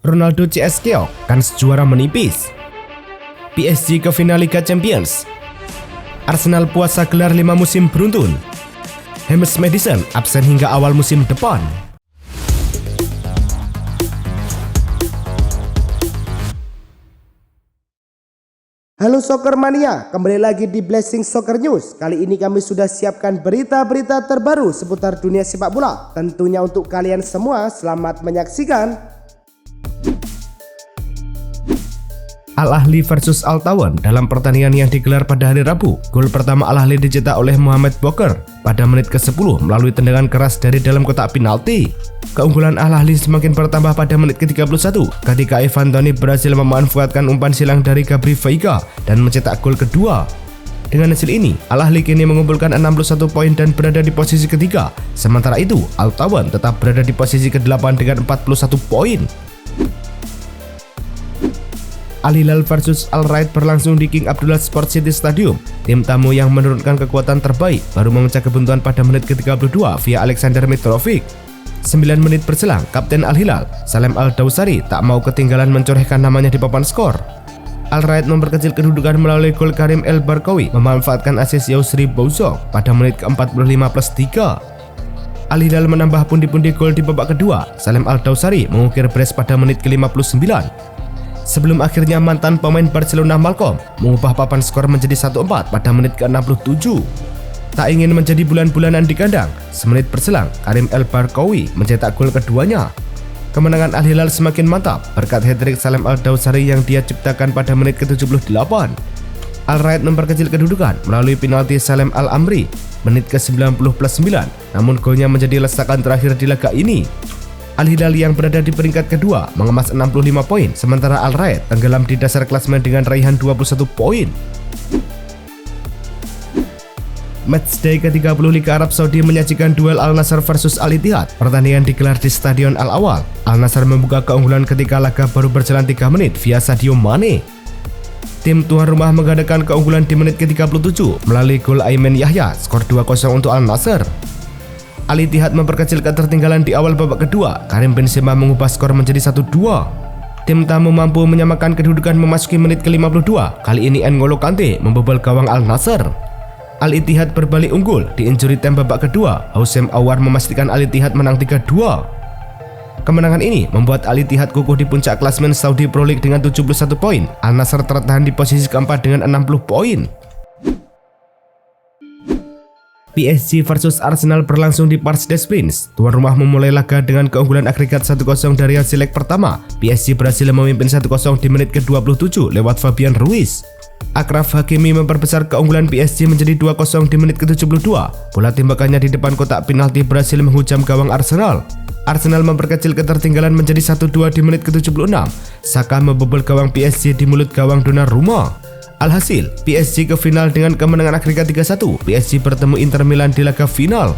Ronaldo CS Keok, kans juara menipis. PSG ke final Liga Champions. Arsenal puasa gelar 5 musim beruntun. James Maddison absen hingga awal musim depan. Halo Soccer Mania, kembali lagi di Blessing Soccer News. Kali ini kami sudah siapkan berita-berita terbaru seputar dunia sepak bola. Tentunya untuk kalian semua, selamat menyaksikan. Al Ahly versus Al Tawan dalam pertandingan yang digelar pada hari Rabu. Gol pertama Al Ahly dicetak oleh Mohamed Bokr pada menit ke-10 melalui tendangan keras dari dalam kotak penalti. Keunggulan Al Ahly semakin bertambah pada menit ke-31 ketika Ivan Toney berhasil memanfaatkan umpan silang dari Gabri Veiga dan mencetak gol kedua. Dengan hasil ini, Al Ahly kini mengumpulkan 61 poin dan berada di posisi ketiga. Sementara itu, Al Tawan tetap berada di posisi ke-8 dengan 41 poin. Al Hilal versus Al Raed berlangsung di King Abdullah Sport City Stadium. Tim tamu yang menurunkan kekuatan terbaik baru memecah kebuntuan pada menit ke-32 via Alexander Mitrovic. 9 menit berselang, Kapten Al Hilal, Salem Al Dawsari tak mau ketinggalan mencorehkan namanya di papan skor. Al Raed memperkecil kedudukan melalui gol Karim El Barkawi memanfaatkan asis Yousri Bouzou pada menit ke-45+3. Al Hilal menambah pundi-pundi gol di babak kedua. Salem Al Dawsari mengukir brace pada menit ke-59. Sebelum akhirnya mantan pemain Barcelona Malcolm mengubah papan skor menjadi 1-4 pada menit ke-67. Tak ingin menjadi bulan-bulanan di kandang, semenit berselang Karim El Barkawi mencetak gol keduanya. Kemenangan Al Hilal semakin mantap berkat hat-trick Salem Al Dawsari yang dia ciptakan pada menit ke-78. Al Raed memperkecil kedudukan melalui penalti Salem Al Amri menit ke-90+9, namun golnya menjadi lesakan terakhir di laga ini. Al Hilal yang berada di peringkat kedua mengemas 65 poin, sementara Al Raed tenggelam di dasar klasemen dengan raihan 21 poin. Matchday ke-30 Liga Arab Saudi menyajikan duel Al Nassr versus Al Ittihad. Pertandingan digelar di Stadion Al Awal. Al Nassr membuka keunggulan ketika laga baru berjalan 3 menit via Sadio Mane. Tim tuan rumah menggandakan keunggulan di menit ke-37 melalui gol Ayman Yahya, skor 2-0 untuk Al Nassr. Al Ittihad memperkecil ketertinggalan di awal babak kedua. Karim Benzema mengubah skor menjadi 1-2. Tim tamu mampu menyamakan kedudukan memasuki menit ke-52. Kali ini N'Golo Kante membobol gawang Al Nassr. Al Ittihad berbalik unggul di injury time babak kedua. Houssem Aouar memastikan Al Ittihad menang 3-2. Kemenangan ini membuat Al Ittihad kukuh di puncak klasemen Saudi Pro League dengan 71 poin. Al Nassr tertahan di posisi keempat dengan 60 poin. PSG versus Arsenal berlangsung di Parc des Princes. Tuan rumah memulai laga dengan keunggulan agregat 1-0 dari hasil leg pertama. PSG berhasil memimpin 1-0 di menit ke-27 lewat Fabian Ruiz. Achraf Hakimi memperbesar keunggulan PSG menjadi 2-0 di menit ke-72. Bola tembakannya di depan kotak penalti berhasil menghujam gawang Arsenal. Arsenal memperkecil ketertinggalan menjadi 1-2 di menit ke-76. Saka membobol gawang PSG di mulut gawang Donnarumma. Alhasil, PSG ke final dengan kemenangan agregat 3-1. PSG bertemu Inter Milan di laga final.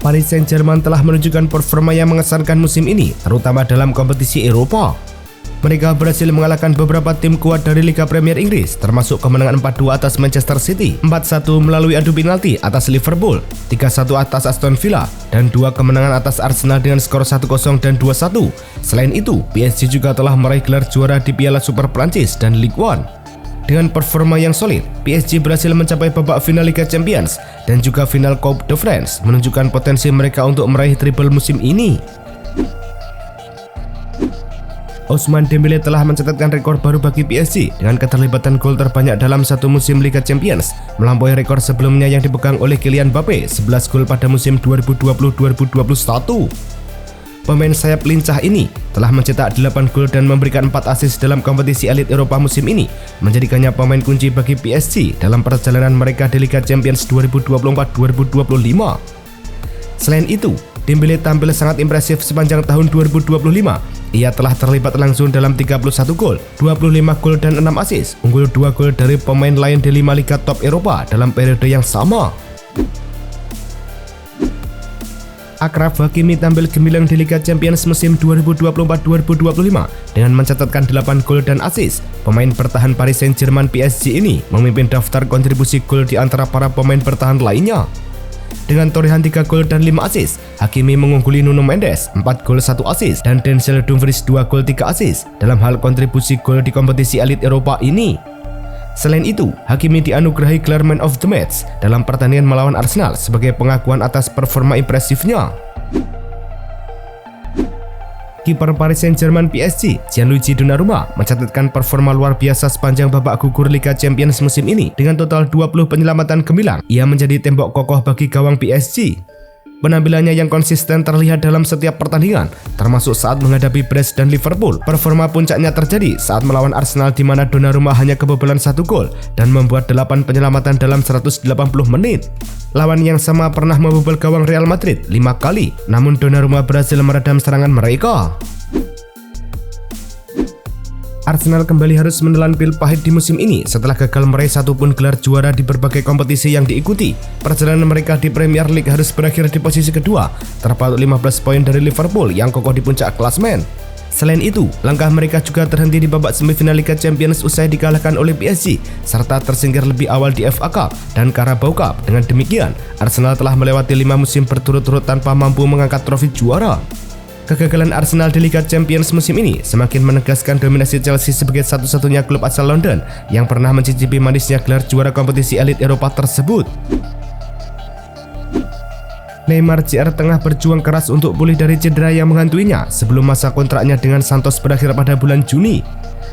Paris Saint-Germain telah menunjukkan performa yang mengesankan musim ini, terutama dalam kompetisi Eropa. Mereka berhasil mengalahkan beberapa tim kuat dari Liga Premier Inggris, termasuk kemenangan 4-2 atas Manchester City, 4-1 melalui adu penalti atas Liverpool, 3-1 atas Aston Villa, dan 2 kemenangan atas Arsenal dengan skor 1-0 dan 2-1. Selain itu, PSG juga telah meraih gelar juara di Piala Super Prancis dan Ligue 1. Dengan performa yang solid, PSG berhasil mencapai babak final Liga Champions dan juga final Coupe de France, menunjukkan potensi mereka untuk meraih triple musim ini. Ousmane Dembélé telah mencatatkan rekor baru bagi PSG dengan keterlibatan gol terbanyak dalam satu musim Liga Champions, melampaui rekor sebelumnya yang dipegang oleh Kylian Mbappé, 11 gol pada musim 2020-2021. Pemain sayap lincah ini telah mencetak 8 gol dan memberikan 4 assist dalam kompetisi elit Eropa musim ini, menjadikannya pemain kunci bagi PSG dalam perjalanan mereka di Liga Champions 2024-2025. Selain itu, Dembélé tampil sangat impresif sepanjang tahun 2025. Ia telah terlibat langsung dalam 31 gol, 25 gol dan 6 assist, unggul 2 gol dari pemain lain di 5 liga top Eropa dalam periode yang sama. Achraf Hakimi tampil gemilang di Liga Champions musim 2024-2025 dengan mencatatkan 8 gol dan assist. Pemain bertahan Paris Saint-Germain PSG ini memimpin daftar kontribusi gol di antara para pemain bertahan lainnya. Dengan torehan 3 gol dan 5 assist, Hakimi mengungguli Nuno Mendes 4 gol 1 assist dan Denzel Dumfries 2 gol 3 assist dalam hal kontribusi gol di kompetisi elit Eropa ini. Selain itu, Hakimi dianugerahi gelar Man of the Match dalam pertandingan melawan Arsenal sebagai pengakuan atas performa impresifnya. Kiper Paris Saint-Germain PSG, Gianluigi Donnarumma, mencatatkan performa luar biasa sepanjang babak gugur Liga Champions musim ini dengan total 20 penyelamatan gemilang. Ia menjadi tembok kokoh bagi gawang PSG. Penampilannya yang konsisten terlihat dalam setiap pertandingan, termasuk saat menghadapi Brest dan Liverpool. Performa puncaknya terjadi saat melawan Arsenal di mana Donnarumma hanya kebobolan 1 gol dan membuat 8 penyelamatan dalam 180 menit. Lawan yang sama pernah membobol gawang Real Madrid 5 kali, namun Donnarumma berhasil meredam serangan mereka. Arsenal kembali harus menelan pil pahit di musim ini setelah gagal meraih satupun gelar juara di berbagai kompetisi yang diikuti. Perjalanan mereka di Premier League harus berakhir di posisi kedua, terpaut 15 poin dari Liverpool yang kokoh di puncak klasemen. Selain itu, langkah mereka juga terhenti di babak semifinal Liga Champions usai dikalahkan oleh PSG, serta tersingkir lebih awal di FA Cup dan Carabao Cup. Dengan demikian, Arsenal telah melewati 5 musim berturut-turut tanpa mampu mengangkat trofi juara. Kegagalan Arsenal di Liga Champions musim ini semakin menegaskan dominasi Chelsea sebagai satu-satunya klub asal London yang pernah mencicipi manisnya gelar juara kompetisi elit Eropa tersebut. Neymar Jr. tengah berjuang keras untuk pulih dari cedera yang menghantuinya sebelum masa kontraknya dengan Santos berakhir pada bulan Juni.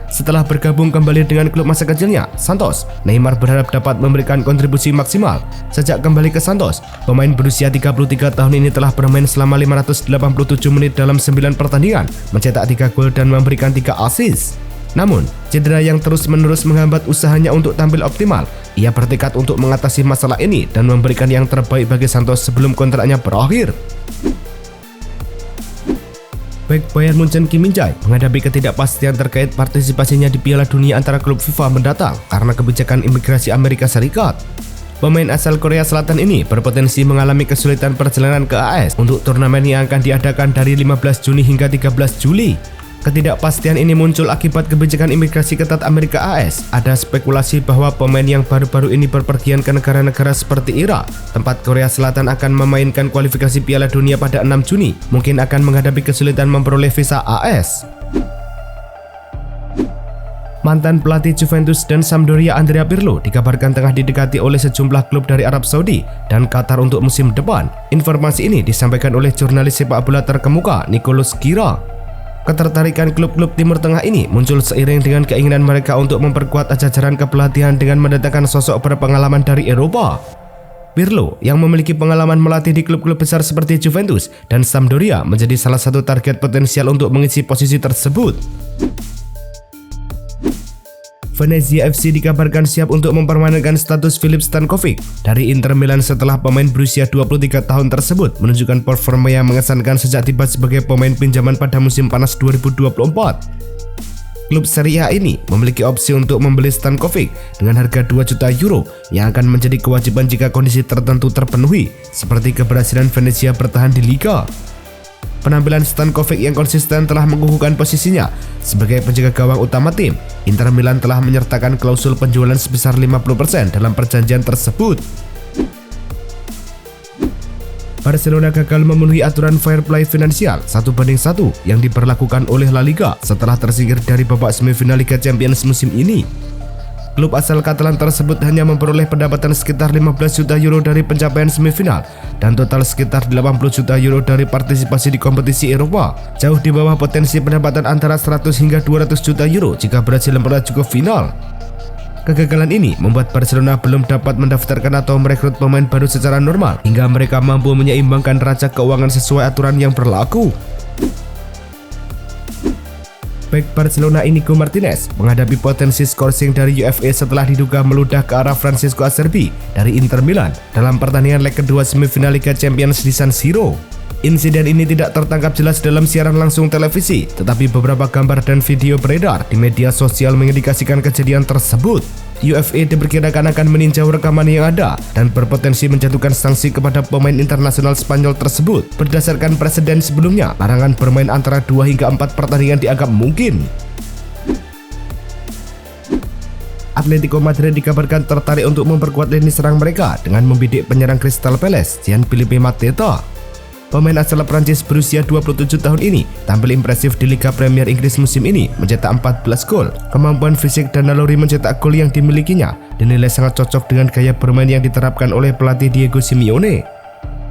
Setelah bergabung kembali dengan klub masa kecilnya, Santos, Neymar berharap dapat memberikan kontribusi maksimal. Sejak kembali ke Santos, pemain berusia 33 tahun ini telah bermain selama 587 menit dalam 9 pertandingan, mencetak 3 gol dan memberikan 3 assist. Namun, cedera yang terus-menerus menghambat usahanya untuk tampil optimal. Ia bertekad untuk mengatasi masalah ini dan memberikan yang terbaik bagi Santos sebelum kontraknya berakhir. Bek Bayern Munchen Kim Min-jae menghadapi ketidakpastian terkait partisipasinya di Piala Dunia antara klub FIFA mendatang karena kebijakan imigrasi Amerika Serikat. Pemain asal Korea Selatan ini berpotensi mengalami kesulitan perjalanan ke AS untuk turnamen yang akan diadakan dari 15 Juni hingga 13 Juli. Ketidakpastian ini muncul akibat kebijakan imigrasi ketat Amerika AS. Ada spekulasi bahwa pemain yang baru-baru ini berpergian ke negara-negara seperti Irak, tempat Korea Selatan akan memainkan kualifikasi Piala Dunia pada 6 Juni, mungkin akan menghadapi kesulitan memperoleh visa AS. Mantan pelatih Juventus dan Sampdoria Andrea Pirlo dikabarkan tengah didekati oleh sejumlah klub dari Arab Saudi dan Qatar untuk musim depan. Informasi ini disampaikan oleh jurnalis sepak bola terkemuka Nicolas Gira. Ketertarikan klub-klub Timur Tengah ini muncul seiring dengan keinginan mereka untuk memperkuat jajaran kepelatihan dengan mendatangkan sosok berpengalaman dari Eropa. Pirlo yang memiliki pengalaman melatih di klub-klub besar seperti Juventus dan Sampdoria menjadi salah satu target potensial untuk mengisi posisi tersebut. Venezia FC dikabarkan siap untuk mempermanenkan status Filip Stankovic dari Inter Milan setelah pemain berusia 23 tahun tersebut menunjukkan performa yang mengesankan sejak tiba sebagai pemain pinjaman pada musim panas 2024. Klub Serie A ini memiliki opsi untuk membeli Stankovic dengan harga 2 juta euro yang akan menjadi kewajiban jika kondisi tertentu terpenuhi, seperti keberhasilan Venezia bertahan di Liga. Penampilan Stankovic yang konsisten telah mengukuhkan posisinya sebagai penjaga gawang utama tim. Inter Milan telah menyertakan klausul penjualan sebesar 50% dalam perjanjian tersebut. Barcelona gagal memenuhi aturan fair play finansial 1:1 yang diberlakukan oleh La Liga setelah tersingkir dari babak semifinal Liga Champions musim ini. Klub asal Catalan tersebut hanya memperoleh pendapatan sekitar 15 juta euro dari pencapaian semifinal dan total sekitar 80 juta euro dari partisipasi di kompetisi Eropa, jauh di bawah potensi pendapatan antara 100 hingga 200 juta euro jika berhasil melaju ke final. Kegagalan ini membuat Barcelona belum dapat mendaftarkan atau merekrut pemain baru secara normal hingga mereka mampu menyeimbangkan neraca keuangan sesuai aturan yang berlaku. Bek Barcelona Inigo Martinez menghadapi potensi skorsing dari UFA setelah diduga meludah ke arah Francisco Acerbi dari Inter Milan dalam pertandingan leg kedua semifinal Liga Champions di San Siro. Insiden ini tidak tertangkap jelas dalam siaran langsung televisi, tetapi beberapa gambar dan video beredar di media sosial mengindikasikan kejadian tersebut. UFA diperkirakan akan meninjau rekaman yang ada dan berpotensi menjatuhkan sanksi kepada pemain internasional Spanyol tersebut. Berdasarkan presiden sebelumnya, larangan bermain antara 2 hingga 4 pertandingan dianggap mungkin. Atletico Madrid dikabarkan tertarik untuk memperkuat lini serang mereka dengan membidik penyerang Crystal Palace, Jean-Philippe Mateta. Pemain asal Prancis berusia 27 tahun ini tampil impresif di Liga Premier Inggris musim ini, mencetak 14 gol. Kemampuan fisik dan naluri mencetak gol yang dimilikinya dinilai sangat cocok dengan gaya bermain yang diterapkan oleh pelatih Diego Simeone.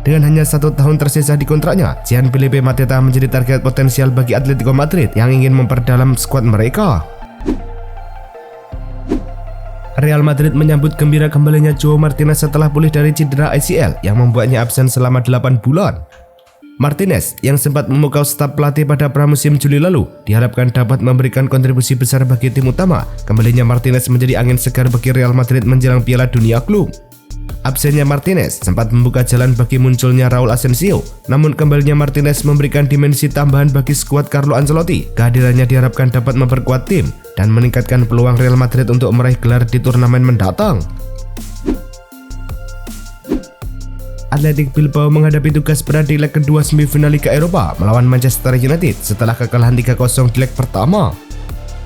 Dengan hanya 1 tahun tersisa di kontraknya, Jean-Philippe Mateta menjadi target potensial bagi Atletico Madrid yang ingin memperdalam skuad mereka. Real Madrid menyambut gembira kembalinya Joao Martinez setelah pulih dari cedera ACL yang membuatnya absen selama 8 bulan. Martinez yang sempat memukau staf pelatih pada pramusim Juli lalu diharapkan dapat memberikan kontribusi besar bagi tim utama. Kembalinya Martinez menjadi angin segar bagi Real Madrid menjelang Piala Dunia Klub. Absennya Martinez sempat membuka jalan bagi munculnya Raul Asensio, namun kembalinya Martinez memberikan dimensi tambahan bagi skuad Carlo Ancelotti. Kehadirannya diharapkan dapat memperkuat tim dan meningkatkan peluang Real Madrid untuk meraih gelar di turnamen mendatang. Athletic Bilbao menghadapi tugas berat di leg kedua semifinal Liga Eropa melawan Manchester United setelah kekalahan 3-0 di leg pertama.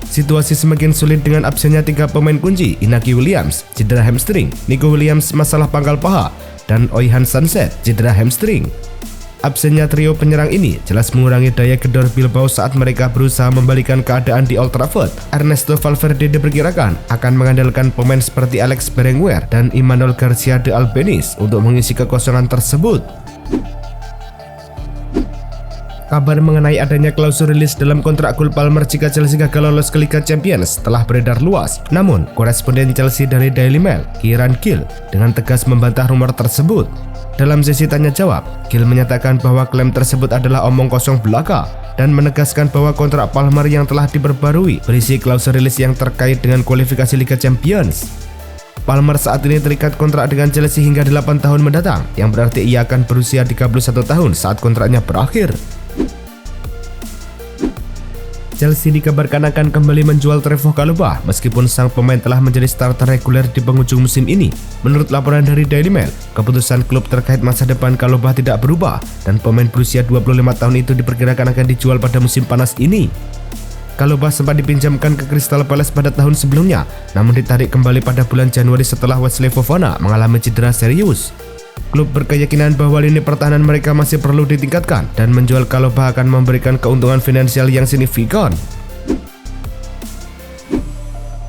Situasi semakin sulit dengan absennya 3 pemain kunci, Inaki Williams cedera hamstring, Nico Williams masalah pangkal paha, dan Oihan Sanset cedera hamstring. Absennya trio penyerang ini jelas mengurangi daya gedor Bilbao saat mereka berusaha membalikan keadaan di Old Trafford. Ernesto Valverde diperkirakan akan mengandalkan pemain seperti Alex Berenguer dan Emmanuel Garcia de Albeniz untuk mengisi kekosongan tersebut. Kabar mengenai adanya klausul rilis dalam kontrak Cole Palmer jika Chelsea gagal lolos ke Liga Champions telah beredar luas. Namun, koresponden Chelsea dari Daily Mail, Kieran Gill, dengan tegas membantah rumor tersebut. Dalam sesi tanya jawab, Gill menyatakan bahwa klaim tersebut adalah omong kosong belaka dan menegaskan bahwa kontrak Palmer yang telah diperbarui berisi klausul rilis yang terkait dengan kualifikasi Liga Champions. Palmer saat ini terikat kontrak dengan Chelsea hingga 8 tahun mendatang, yang berarti ia akan berusia 31 tahun saat kontraknya berakhir. Chelsea dikabarkan akan kembali menjual Trevoh Chalobah meskipun sang pemain telah menjadi starter reguler di penghujung musim ini. Menurut laporan dari Daily Mail, keputusan klub terkait masa depan Chalobah tidak berubah dan pemain berusia 25 tahun itu diperkirakan akan dijual pada musim panas ini. Chalobah sempat dipinjamkan ke Crystal Palace pada tahun sebelumnya, namun ditarik kembali pada bulan Januari setelah Wesley Fofana mengalami cedera serius. Klub berkeyakinan bahwa lini pertahanan mereka masih perlu ditingkatkan dan menjual Chalobah akan memberikan keuntungan finansial yang signifikan.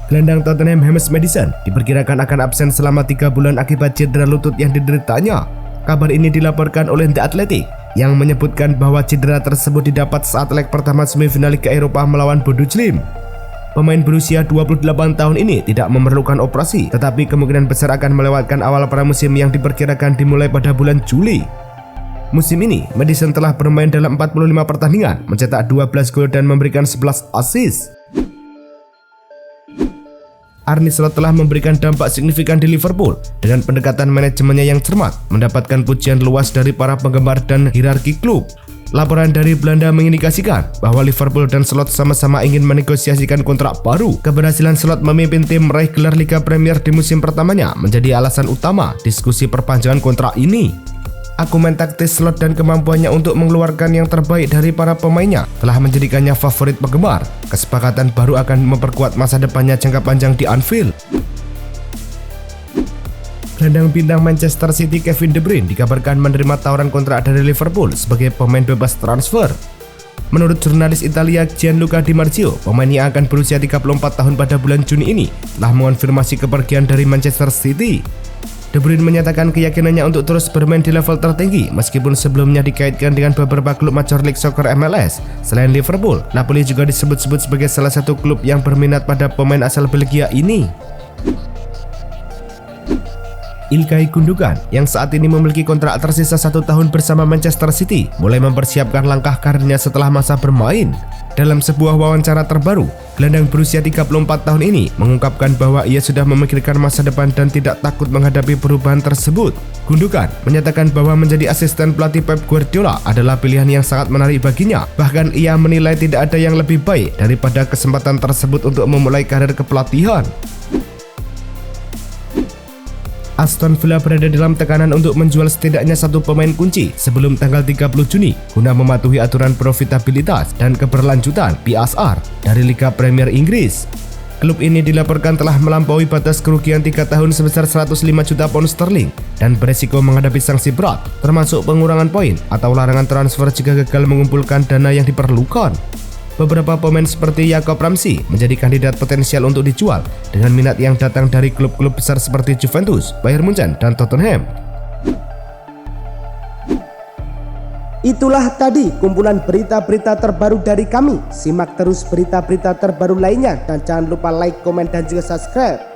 Gelandang Tottenham James Maddison diperkirakan akan absen selama 3 bulan akibat cedera lutut yang dideritanya. Kabar ini dilaporkan oleh The Athletic yang menyebutkan bahwa cedera tersebut didapat saat leg pertama semifinal Liga Eropa melawan Bodo Glimt. Pemain berusia 28 tahun ini tidak memerlukan operasi, tetapi kemungkinan besar akan melewatkan awal pramusim yang diperkirakan dimulai pada bulan Juli. Musim ini, Maddison telah bermain dalam 45 pertandingan, mencetak 12 gol dan memberikan 11 assist. Arne Slot telah memberikan dampak signifikan di Liverpool dengan pendekatan manajemennya yang cermat, mendapatkan pujian luas dari para penggemar dan hierarki klub. Laporan dari Belanda mengindikasikan bahwa Liverpool dan Slot sama-sama ingin menegosiasikan kontrak baru. Keberhasilan Slot memimpin tim meraih gelar Liga Premier di musim pertamanya menjadi alasan utama diskusi perpanjangan kontrak ini. Argumen taktis Slot dan kemampuannya untuk mengeluarkan yang terbaik dari para pemainnya telah menjadikannya favorit penggemar. Kesepakatan baru akan memperkuat masa depannya jangka panjang di Anfield. Gelandang bintang Manchester City Kevin De Bruyne dikabarkan menerima tawaran kontrak dari Liverpool sebagai pemain bebas transfer. Menurut jurnalis Italia Gianluca Di Marzio, pemain yang akan berusia 34 tahun pada bulan Juni ini telah mengonfirmasi kepergian dari Manchester City. De Bruyne menyatakan keyakinannya untuk terus bermain di level tertinggi meskipun sebelumnya dikaitkan dengan beberapa klub Major League Soccer MLS. Selain Liverpool, Napoli juga disebut-sebut sebagai salah satu klub yang berminat pada pemain asal Belgia ini. Ilkay Gundogan yang saat ini memiliki kontrak tersisa 1 tahun bersama Manchester City mulai mempersiapkan langkah karirnya setelah masa bermain. Dalam sebuah wawancara terbaru, gelandang berusia 34 tahun ini mengungkapkan bahwa ia sudah memikirkan masa depan dan tidak takut menghadapi perubahan tersebut. Gundogan menyatakan bahwa menjadi asisten pelatih Pep Guardiola adalah pilihan yang sangat menarik baginya. Bahkan ia menilai tidak ada yang lebih baik daripada kesempatan tersebut untuk memulai karir kepelatihan. Aston Villa berada dalam tekanan untuk menjual setidaknya 1 pemain kunci sebelum tanggal 30 Juni guna mematuhi aturan profitabilitas dan keberlanjutan (PSR) dari Liga Premier Inggris. Klub ini dilaporkan telah melampaui batas kerugian 3 tahun sebesar 105 juta pound sterling dan beresiko menghadapi sanksi berat, termasuk pengurangan poin atau larangan transfer jika gagal mengumpulkan dana yang diperlukan. Beberapa pemain seperti Jacob Ramsey menjadi kandidat potensial untuk dijual dengan minat yang datang dari klub-klub besar seperti Juventus, Bayern Munchen, dan Tottenham. Itulah tadi kumpulan berita-berita terbaru dari kami. Simak terus berita-berita terbaru lainnya dan jangan lupa like, komen, dan juga subscribe.